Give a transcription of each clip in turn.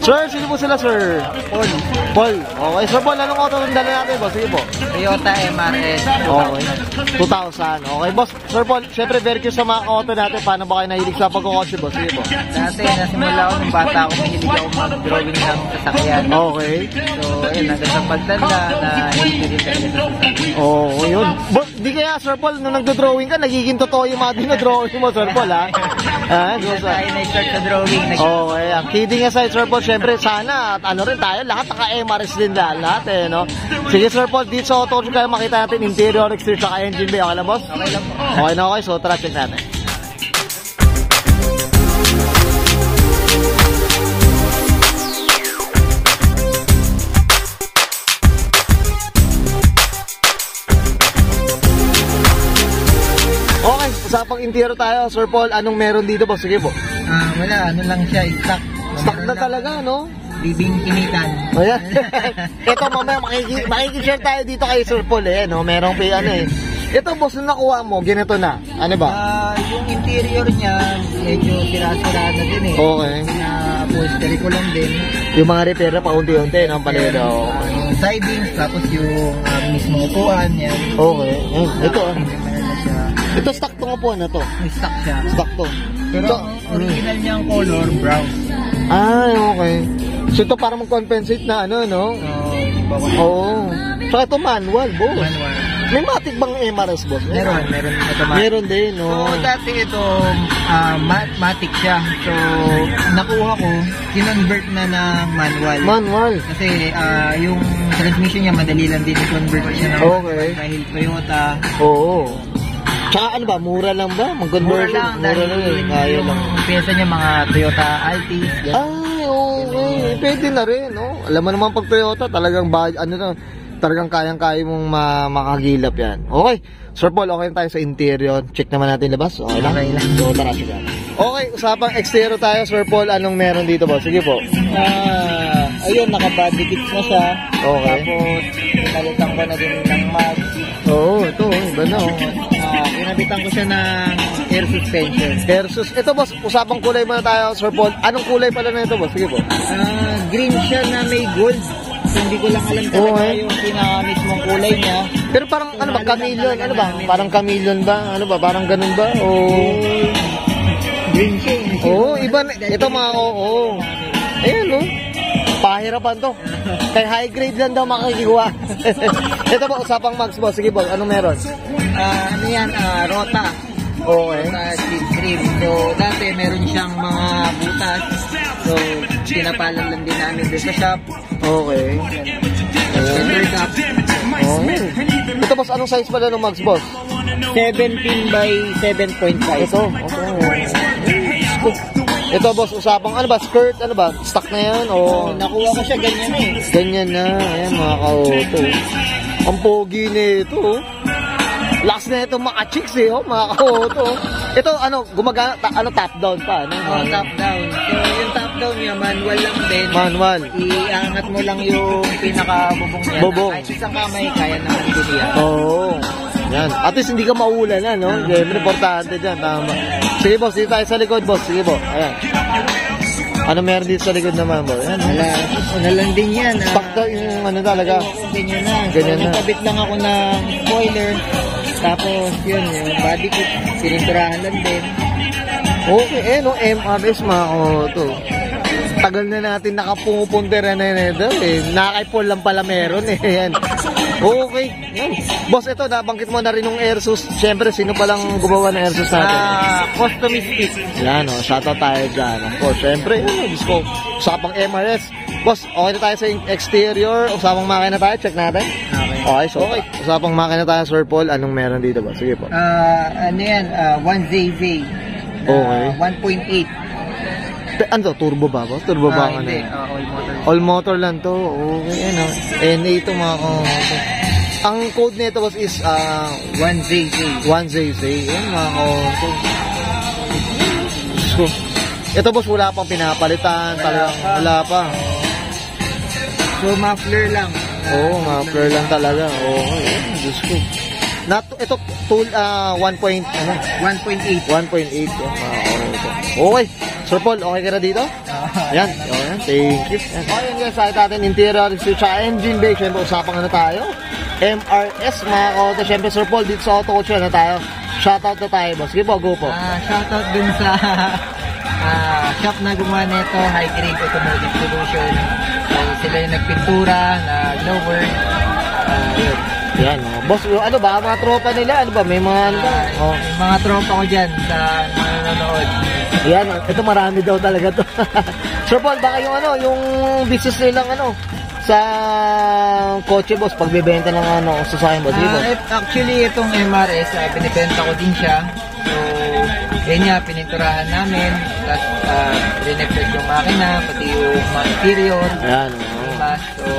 Sir, sino po sila, sir? Paul. Paul. Okay, sir Paul, anong auto ang dala natin, boss? Sige po. Toyota MRS. Okay. 2,000. Okay, boss. Sir Paul, syempre, very curious sa mga auto natin. Paano ba kayo nahilig sa pagkakotse, boss? Sige po. Dati, nasimula ako nung bata ako, mahilig ako mag-drawing ng sasakyan. Okay. So, ayun, hanggang sa pagtanda na hindi rin talaga sa sasakyan. Oo, yun. Di kaya, Sir Paul, nung nagdo-drawing ka, nagiging totoo yung mga dinodrawing mo, Sir Paul, ha? Kaya tayo na-start sa drawing. Okay, kidding aside, Sir Paul, syempre, sana, at ano rin tayo, lahat naka-MRS din lahat, eh, no? Sige, Sir Paul, dito sa auto kayo makita natin interior, exterior, saka engine bay. Okay lang, boss? Okay lang po. Okay na, okay. So, tara, check natin. Okay, usapang interior tayo, Sir Paul. Anong meron dito, boss? Sige po. Wala, ano lang siya, stock. Stock na talaga, no? Bibing kinitan. Ayan. Ito, mamaya makikishare tayo dito kay Sir Paul, eh, no? Merong pay, ano, eh. Ito, boss, nung nakuha mo, ganito na. Ano ba? Yung interior niya, medyo sira-sira na din, eh. Okay. Upholstery ko lang din. Yung mga repair na paunti-unti, no? Palido. Yung sidings, tapos yung mismo upuan, yan. Okay. Ito, Siya. ito stock tong upuan na to. May stock siya. Stock to. Pero So, original niyang color, brown. okay. So, ito para mag-compensate na ano, no? So, iba ko. Oo. So, ito manual, boss. Manual. May matic bang MRS, boss? Meron. Automatic. Meron din, no? So, dati ito, matic siya. So, nakuha ko, kinonvert na ng manual. Manual. Kasi, yung transmission niya, madali lang din i-convert siya ng Okay. dahil Toyota. Oo. Tsaka ano ba, mura lang ba? Mag-conversion? Mura lang, Mura lang eh. Kaya yung lang. pyesa niya, mga Toyota Altis. Ay, okay. Pwede na rin, no? Alam mo naman pag Toyota, talagang talagang kayang-kaya mong makagilap yan. Okay. Sir Paul, okay na tayo sa interior. Check naman natin labas. Okay lang? Okay lang. So, tara, sige. Okay, usapang exterior tayo, Sir Paul. Anong meron dito, boss? Sige po. Ayun, naka-body kits na siya. Okay. Tapos, pinalitan ko na din ng mag. Oo, ito. Iba na, oh. Pinabitan ko siya ng air suspension. Versus, ito, boss, usapang kulay muna tayo, Sir Paul. Anong kulay pala na ito, boss? Sige po. Green siya na may gold. So, hindi ko lang alam talaga yung pinaka-mismong kulay niya. Pero parang, ano ba, chameleon? Ano ba? Parang chameleon ba? Ano ba? Parang ganun ba? O... Green siya. Oo, iba na. Ito mga oo. Ayan, no? Pahirapan to. Kay high grade lang daw makikikuha. Ito ba, usapang mags, boss? Sige, boss. Anong meron? Ano yan? Rota. Okay. Rota speed trim. So, dati meron siyang mga butas. So, pinapalan lang din namin doon sa shop. Okay. Center cap. Oh. Ito, boss, anong size pala ng mags, boss? 17 by 7.5. Ito. Okay. Ito, boss, usapang, ano ba, skirt, ano ba, stock na yan, o... Nakuha ko siya ganyan eh. Ganyan na, ayan, mga ka-auto. Ang pogi nito, oh. Last na ito, mga chicks, eh, oh, mga ka-auto. Ito, ano, gumagana, top down pa, ano? Top down. So, yung top down niya, manual lang din. Manual. Iangat mo lang yung pinaka-bubong niya. Bubong. Kahit isang kamay, kaya naman din yan. Oo. Yan. At least hindi ka maulan na, no? Siyempre, importante dyan. Tama. Sige, boss. Dito tayo sa likod, boss. Sige, po. Ayan. Ano meron dito sa likod naman, boss? Ayan. Wala lang din yan. Pakta yung ano talaga. Ganyan na. Ganyan so, na. nagkabit lang ako ng spoiler. Tapos, yun, yung body kit. Sininturahan lang din. Okay. Eh, no? MRS, mga auto. Tagal na natin nakapungupuntera na yun, eh. Nakaipol lang pala meron, eh. Yan. Okay. Yan. Boss, ito, nabanggit mo na rin ng Airsus. Siyempre, sino palang gumawa ng Airsus natin? Customistic. Yan, o. Shoutout tayo dyan. Po, siyempre, yun, Diyos ko. Usapang MRS. Boss, okay na tayo sa exterior. Usapang makina tayo. Check natin. Okay, so, okay. Usapang makina tayo, Sir Paul. Anong meron dito, boss? Sige po. Ano yan? 1ZV. Okay. 1.8. Ano to? Turbo ba, boss? Turbo ba? Hindi. All motor. All motor lang to. Okay, ano. NA ito, mga ka-auto. Ang code nito, boss, is 1ZV. 1ZZ. Yan, mga ka-auto. So, ito, boss, wala pang pinapalitan. Talagang wala pa. So, muffler lang. Oo, muffler lang talaga. Okay, Diyos ko. Ito, tool, 1.8. 1.8. 1.8. Okay. Sir Paul, okay ka na dito? Ayan, okay, thank you. Okay guys, sakit natin interior, tsaka engine bay. Siyempre, usapang ano tayo? MRS mga kauto. Siyempre, Sir Paul, dito sa Auto Coach na tayo. Shoutout na tayo, boss. Sige po, go po. Shoutout dun sa shop na gumawa nito, High Grade Automotive Solution. So, sila yung nagpintura, nag-lower. Yun. Yan, oh. Boss, ano ba, mga tropa nila? Ano ba, may mga ano ba? Oh. Yung mga tropa ko dyan sa nanonood. Yan, ito marami daw talaga to. Sir Paul, baka yung ano, yung business nilang ano, sa kotse boss, pagbebenta ng ano, sasakyan boss, di ba? Actually, itong MRS, binibenta ko din siya. So, yun nga, pininturahan namin. Tapos, rinefresh yung makina, pati yung mga interior. Ayan, So,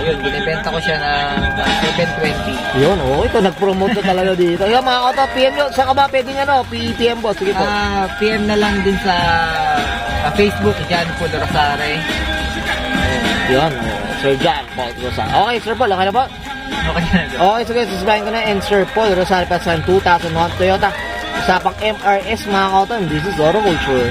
yun, binibenta ko siya ng 720. Yun, oh, ito, nag-promote na talaga dito. Yung mga auto, PM nyo, saan ka ba pwedeng ano, PTM boss, sige po. PM na lang din sa Facebook, John Paul Rosare. Yan, Sir John Paul Rosare. Okay, Sir Paul, okay na ba? Okay na. Okay, so guys, sasabahin ko na and Sir Paul Rosare pa sa 2001 Toyota. Usapang MRS mga kauton, this is Auto Culture.